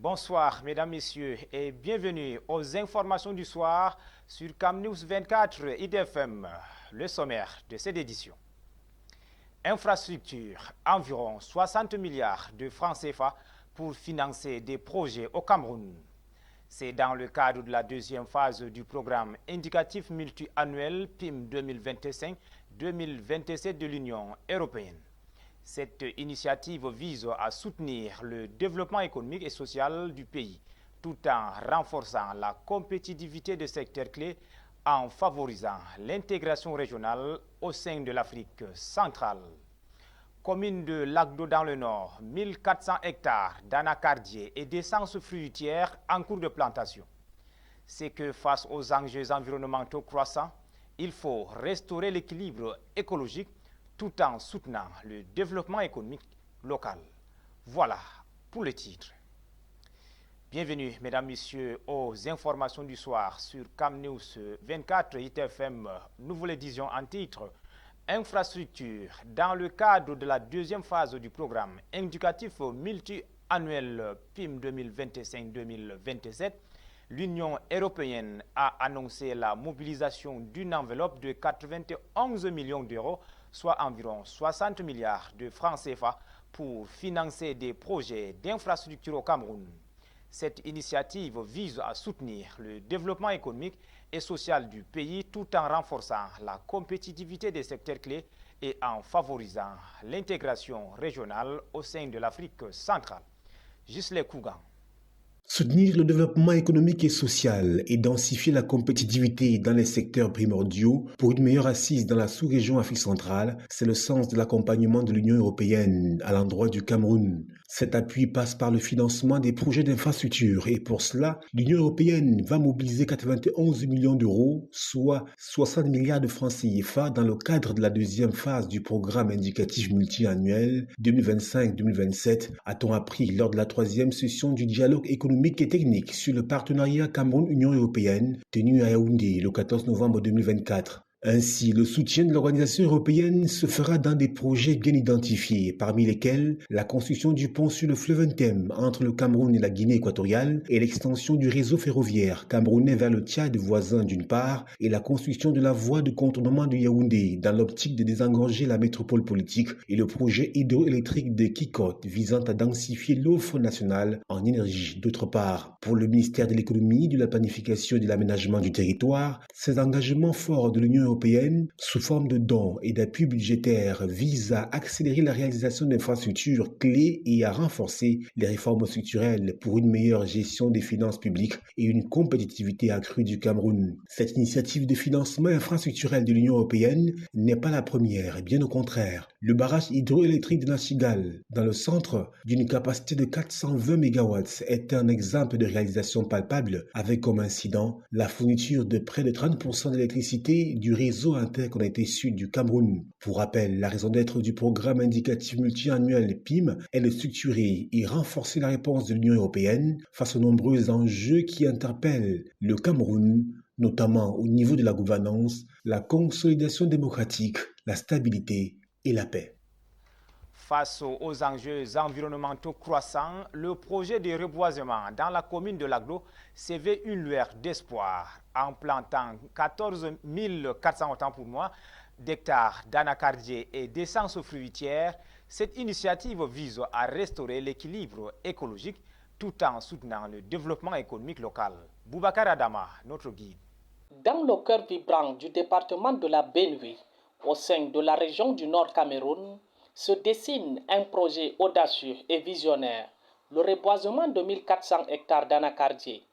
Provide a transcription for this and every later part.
Bonsoir, mesdames, messieurs, et bienvenue aux informations du soir sur CamNews 24 IDFM, le sommaire de cette édition. Infrastructure, environ 60 milliards de francs CFA pour financer des projets au Cameroun. C'est dans le cadre de la deuxième phase du programme indicatif multi-annuel PIM 2025-2027 de l'Union européenne. Cette initiative vise à soutenir le développement économique et social du pays, tout en renforçant la compétitivité des secteurs clés, en favorisant l'intégration régionale au sein de l'Afrique centrale. Commune de Lac-d'Eau dans le nord, 1400 hectares d'anacardiers et d'essences fruitières en cours de plantation. C'est que face aux enjeux environnementaux croissants, il faut restaurer l'équilibre écologique tout en soutenant le développement économique local. Voilà pour le titre. Bienvenue, mesdames, messieurs, aux informations du soir sur CamNews 24 ITFM. Nous vous le disions en titre. Infrastructure. Dans le cadre de la deuxième phase du programme indicatif multi-annuel PIM 2025-2027, l'Union européenne a annoncé la mobilisation d'une enveloppe de 91 millions d'euros, soit environ 60 milliards de francs CFA, pour financer des projets d'infrastructure au Cameroun. Cette initiative vise à soutenir le développement économique et social du pays tout en renforçant la compétitivité des secteurs clés et en favorisant l'intégration régionale au sein de l'Afrique centrale. Gisèle Kougan. Soutenir le développement économique et social et densifier la compétitivité dans les secteurs primordiaux pour une meilleure assise dans la sous-région Afrique centrale, c'est le sens de l'accompagnement de l'Union européenne à l'endroit du Cameroun. Cet appui passe par le financement des projets d'infrastructure et pour cela, l'Union européenne va mobiliser 91 millions d'euros, soit 60 milliards de francs CFA dans le cadre de la deuxième phase du programme indicatif multi-annuel 2025-2027, a-t-on appris lors de la troisième session du dialogue économique et technique sur le partenariat Cameroun-Union européenne tenu à Yaoundé le 14 novembre 2024. Ainsi, le soutien de l'organisation européenne se fera dans des projets bien identifiés, parmi lesquels la construction du pont sur le fleuve Ntem entre le Cameroun et la Guinée équatoriale et l'extension du réseau ferroviaire camerounais vers le Tchad voisin d'une part et la construction de la voie de contournement de Yaoundé dans l'optique de désengorger la métropole politique et le projet hydroélectrique de Kikot visant à densifier l'offre nationale en énergie d'autre part. Pour le ministère de l'économie, de la planification et de l'aménagement du territoire, ces engagements forts de l'Union européenne, sous forme de dons et d'appui budgétaires, vise à accélérer la réalisation d'infrastructures clés et à renforcer les réformes structurelles pour une meilleure gestion des finances publiques et une compétitivité accrue du Cameroun. Cette initiative de financement infrastructurel de l'Union européenne n'est pas la première, bien au contraire. Le barrage hydroélectrique de Nachigal, dans le centre d'une capacité de 420 MW, est un exemple de réalisation palpable avec comme incident la fourniture de près de 30% d'électricité du réseau interconnecté sud du Cameroun. Pour rappel, la raison d'être du programme indicatif multi-annuel PIM est de structurer et renforcer la réponse de l'Union européenne face aux nombreux enjeux qui interpellent le Cameroun, notamment au niveau de la gouvernance, la consolidation démocratique, la stabilité et la paix. Face aux enjeux environnementaux croissants, le projet de reboisement dans la commune de Lac-d'Eau s'éveille une lueur d'espoir en plantant 14 400 autant pour moi d'hectares d'anacardiers et d'essences fruitières. Cette initiative vise à restaurer l'équilibre écologique tout en soutenant le développement économique local. Boubacar Adama, notre guide. Dans le cœur vibrant du département de la Benue, au sein de la région du Nord Cameroun, se dessine un projet audacieux et visionnaire, le reboisement de 1400 hectares d'anacardiers.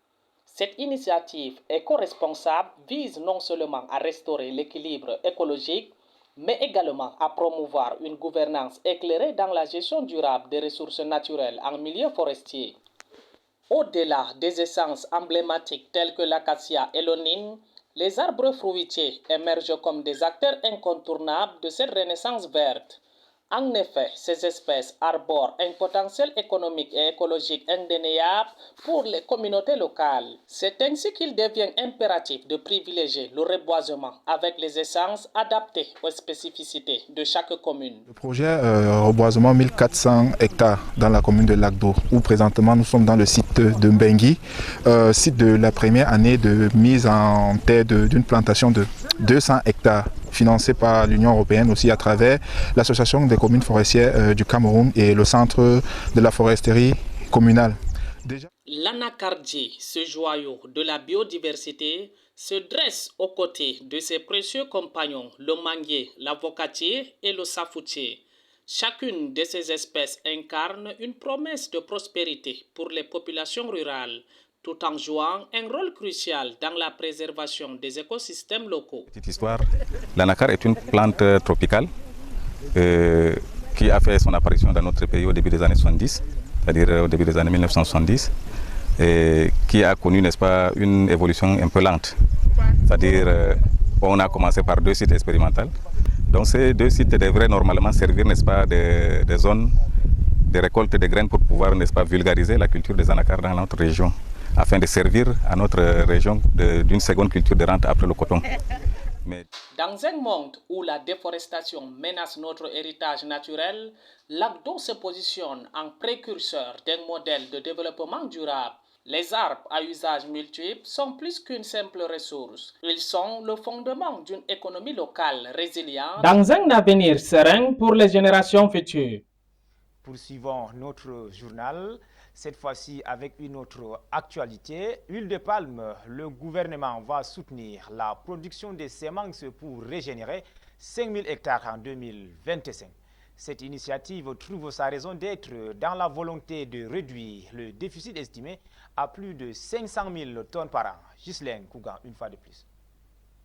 Cette initiative éco-responsable vise non seulement à restaurer l'équilibre écologique, mais également à promouvoir une gouvernance éclairée dans la gestion durable des ressources naturelles en milieu forestier. Au-delà des essences emblématiques telles que l'acacia et l'onine, les arbres fruitiers émergent comme des acteurs incontournables de cette renaissance verte. En effet, ces espèces arborent un potentiel économique et écologique indéniable pour les communautés locales. C'est ainsi qu'il devient impératif de privilégier le reboisement avec les essences adaptées aux spécificités de chaque commune. Le projet reboisement 1400 hectares dans la commune de Lac-d'Eau, où présentement nous sommes dans le site de Mbengi, site de la première année de mise en terre d'une plantation de 200 hectares. Financé par l'Union européenne aussi à travers l'Association des communes forestières du Cameroun et le Centre de la foresterie communale. L'anacardier, ce joyau de la biodiversité, se dresse aux côtés de ses précieux compagnons, le manguier, l'avocatier et le safoutier. Chacune de ces espèces incarne une promesse de prospérité pour les populations rurales, tout en jouant un rôle crucial dans la préservation des écosystèmes locaux. Petite histoire, l'anacar est une plante tropicale qui a fait son apparition dans notre pays au début des années 70, c'est-à-dire au début des années 1970, et qui a connu, n'est-ce pas, une évolution un peu lente. C'est-à-dire, on a commencé par 2 sites expérimentaux. Donc ces 2 sites devraient normalement servir, n'est-ce pas, des zones de récolte de graines pour pouvoir, n'est-ce pas, vulgariser la culture des anacars dans notre région, afin de servir à notre région d'une seconde culture de rente après le coton. Dans un monde où la déforestation menace notre héritage naturel, Lac-d'Eau se positionne en précurseur d'un modèle de développement durable. Les arbres à usage multiple sont plus qu'une simple ressource. Ils sont le fondement d'une économie locale résiliente dans un avenir serein pour les générations futures. Poursuivons notre journal, cette fois-ci avec une autre actualité. Huile de palme, le gouvernement va soutenir la production de semences pour régénérer 5000 hectares en 2025. Cette initiative trouve sa raison d'être dans la volonté de réduire le déficit estimé à plus de 500 000 tonnes par an. Ghislaine Kougan, une fois de plus.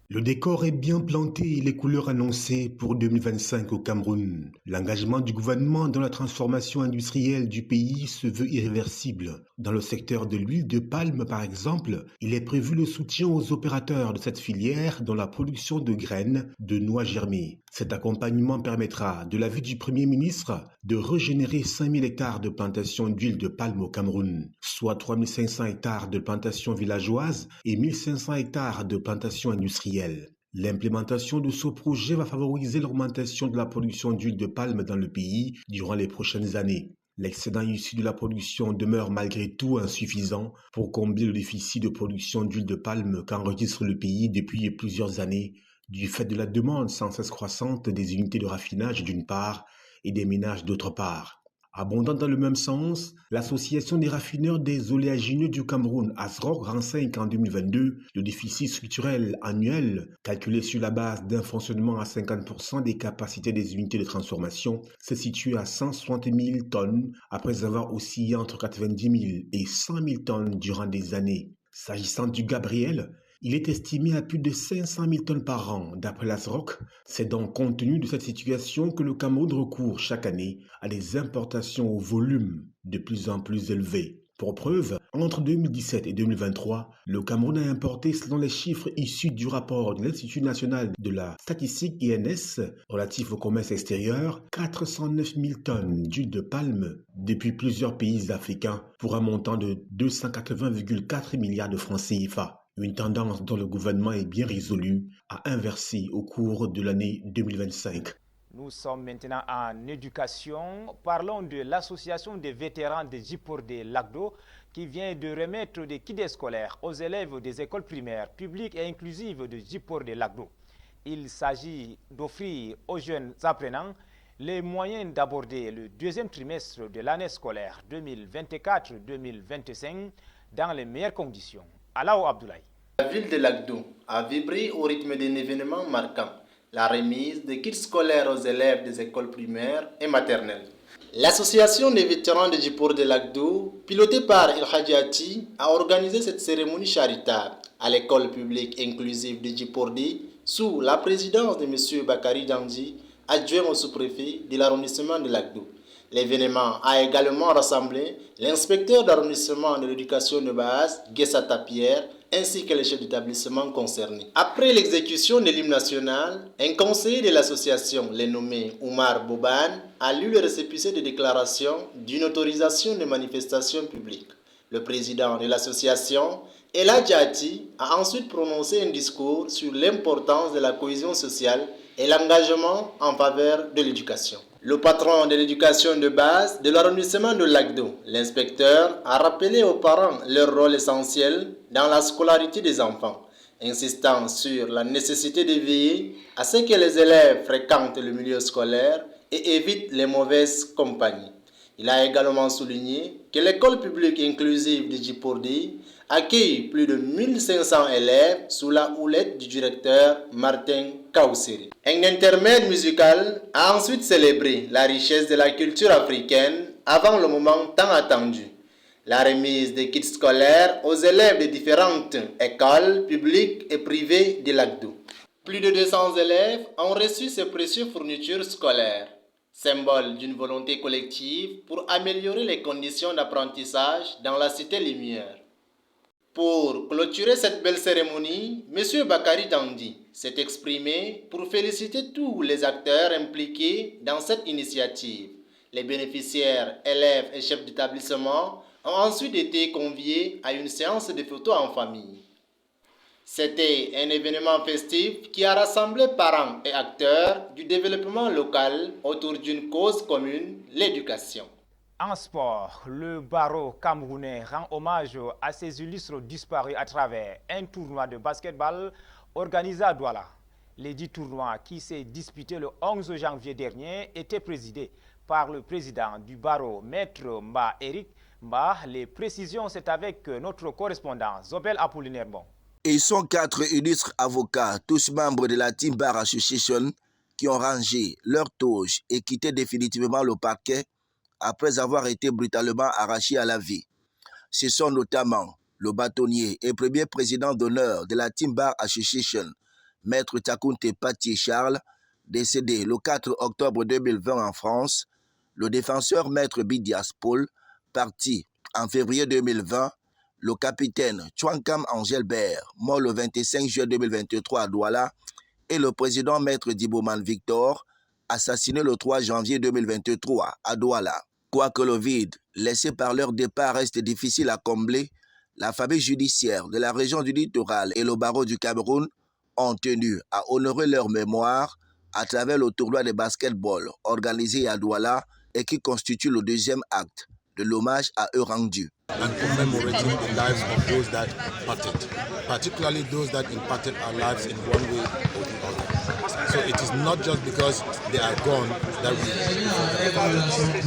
Le décor est bien planté et les couleurs annoncées pour 2025 au Cameroun. L'engagement du gouvernement dans la transformation industrielle du pays se veut irréversible. Dans le secteur de l'huile de palme, par exemple, il est prévu le soutien aux opérateurs de cette filière dans la production de graines de noix germées. Cet accompagnement permettra, de l'avis du Premier ministre, de régénérer 5000 hectares de plantations d'huile de palme au Cameroun, soit 3500 hectares de plantations villageoises et 1500 hectares de plantations industrielles. L'implémentation de ce projet va favoriser l'augmentation de la production d'huile de palme dans le pays durant les prochaines années. L'excédent issu de la production demeure malgré tout insuffisant pour combler le déficit de production d'huile de palme qu'enregistre le pays depuis plusieurs années, du fait de la demande sans cesse croissante des unités de raffinage d'une part et des ménages d'autre part. Abondant dans le même sens, l'Association des raffineurs des oléagineux du Cameroun, ASROC, renseigne qu'en 2022, le déficit structurel annuel, calculé sur la base d'un fonctionnement à 50% des capacités des unités de transformation, se situe à 160 000 tonnes, après avoir oscillé entre 90 000 et 100 000 tonnes durant des années. S'agissant du Gabriel, il est estimé à plus de 500 000 tonnes par an. D'après l'ASROC, c'est donc compte tenu de cette situation que le Cameroun recourt chaque année à des importations au volume de plus en plus élevé. Pour preuve, entre 2017 et 2023, le Cameroun a importé, selon les chiffres issus du rapport de l'Institut national de la statistique INS relatif au commerce extérieur, 409 000 tonnes d'huile de palme depuis plusieurs pays africains pour un montant de 280,4 milliards de francs CFA. Une tendance dont le gouvernement est bien résolu à inverser au cours de l'année 2025. Nous sommes maintenant en éducation. Parlons de l'association des vétérans de Djipor de Lac-d'Eau qui vient de remettre des kits scolaires aux élèves des écoles primaires publiques et inclusives de Djipor de Lac-d'Eau. Il s'agit d'offrir aux jeunes apprenants les moyens d'aborder le deuxième trimestre de l'année scolaire 2024-2025 dans les meilleures conditions. Alao Abdoulaye. La ville de Lac-d'Eau a vibré au rythme d'un événement marquant, la remise des kits scolaires aux élèves des écoles primaires et maternelles. L'association des vétérans de Djipor de Lac-d'Eau, pilotée par El Hadjiati, a organisé cette cérémonie charitable à l'école publique inclusive de Djipordi sous la présidence de M. Bakari Djandji, adjoint au sous-préfet de l'arrondissement de Lac-d'Eau. L'événement a également rassemblé l'inspecteur d'arrondissement de l'éducation de base, Guessata Pierre, ainsi que les chefs d'établissement concernés. Après l'exécution de l'hymne national, un conseiller de l'association, les nommé Oumar Boban, a lu le récépissé de déclaration d'une autorisation de manifestation publique. Le président de l'association, Ella Djati, a ensuite prononcé un discours sur l'importance de la cohésion sociale et l'engagement en faveur de l'éducation. Le patron de l'éducation de base de l'arrondissement de Lagdo, l'inspecteur, a rappelé aux parents leur rôle essentiel dans la scolarité des enfants, insistant sur la nécessité de veiller à ce que les élèves fréquentent le milieu scolaire et évitent les mauvaises compagnies. Il a également souligné que l'école publique inclusive de Djipordi accueille plus de 1500 élèves sous la houlette du directeur Martin Kaoussiri. Un intermède musical a ensuite célébré la richesse de la culture africaine avant le moment tant attendu, la remise des kits scolaires aux élèves de différentes écoles publiques et privées de Lagdo. Plus de 200 élèves ont reçu ces précieuses fournitures scolaires, symbole d'une volonté collective pour améliorer les conditions d'apprentissage dans la cité Lumière. Pour clôturer cette belle cérémonie, M. Bakari Dandi s'est exprimé pour féliciter tous les acteurs impliqués dans cette initiative. Les bénéficiaires, élèves et chefs d'établissement ont ensuite été conviés à une séance de photos en famille. C'était un événement festif qui a rassemblé parents et acteurs du développement local autour d'une cause commune, l'éducation. En sport, le barreau camerounais rend hommage à ses illustres disparus à travers un tournoi de basketball organisé à Douala. L'édit tournoi qui s'est disputé le 11 janvier dernier était présidé par le président du barreau, Maître Mba Eric Mba. Les précisions, c'est avec notre correspondant Zobel Apollinaire Bon. Ils sont 4 illustres avocats, tous membres de la Team Bar Association, qui ont rangé leur toge et quitté définitivement le parquet après avoir été brutalement arrachés à la vie. Ce sont notamment le bâtonnier et premier président d'honneur de la Team Bar Association, Maître Takunte Pati Charles, décédé le 4 octobre 2020 en France, le défenseur Maître Bidias Paul, parti en février 2020, le capitaine Chouankam Angelbert, mort le 25 juillet 2023 à Douala, et le président Maître Dibouman Victor, assassiné le 3 janvier 2023 à Douala. Quoique le vide laissé par leur départ reste difficile à combler, la famille judiciaire de la région du littoral et le barreau du Cameroun ont tenu à honorer leur mémoire à travers le tournoi de basketball organisé à Douala et qui constitue le deuxième acte de l'hommage à eux rendu. And commemorating the lives of those that parted, particularly those that impacted our lives in one way or the other. So it is not just because they are gone that we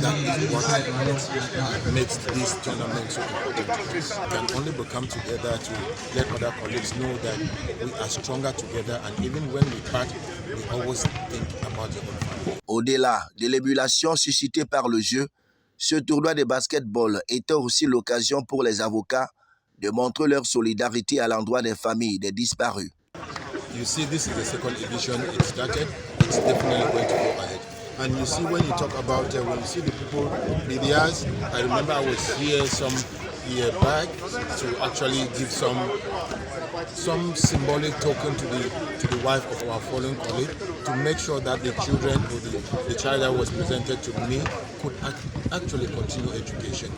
that is what makes this tournament so important. We can only come together to let other colleagues know that we are stronger together, and even when we part, we always think about the whole family. Au-delà de l'ébullition suscitée par le jeu, ce tournoi de basketball était aussi l'occasion pour les avocats de montrer leur solidarité à l'endroit des familles des disparus. You see, this is the second edition. It started. It's definitely going to go ahead. And you see, when you talk about when you see the people, medias. I remember I was here some year back to actually give some symbolic token to the wife of our fallen colleague to make sure that the children or the child that was presented to me could actually continue education.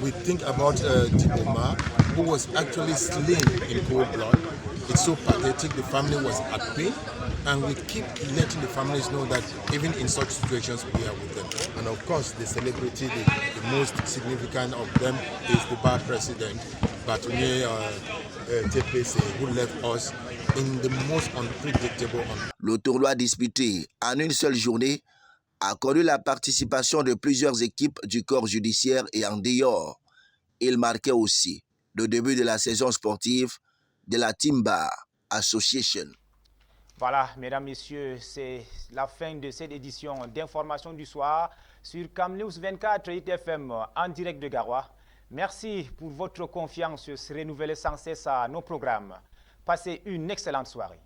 We think about Diboma, who was actually slain in cold blood. It's so pathetic. The family was at pain, and we keep letting the families know that even in such situations we are with them. And of course, the celebrity, the most significant of them is the bar president, Batounier TPC, who left us in the most unpredictable. Le tournoi disputé en une seule journée a connu la participation de plusieurs équipes du corps judiciaire et en dehors. Il marquait aussi le début de la saison sportive de la Team Bar Association. Voilà, mesdames, messieurs, c'est la fin de cette édition d'information du soir sur CamNews 24 ITFM en direct de Garoua. Merci pour votre confiance renouvelée sans cesse à nos programmes. Passez une excellente soirée.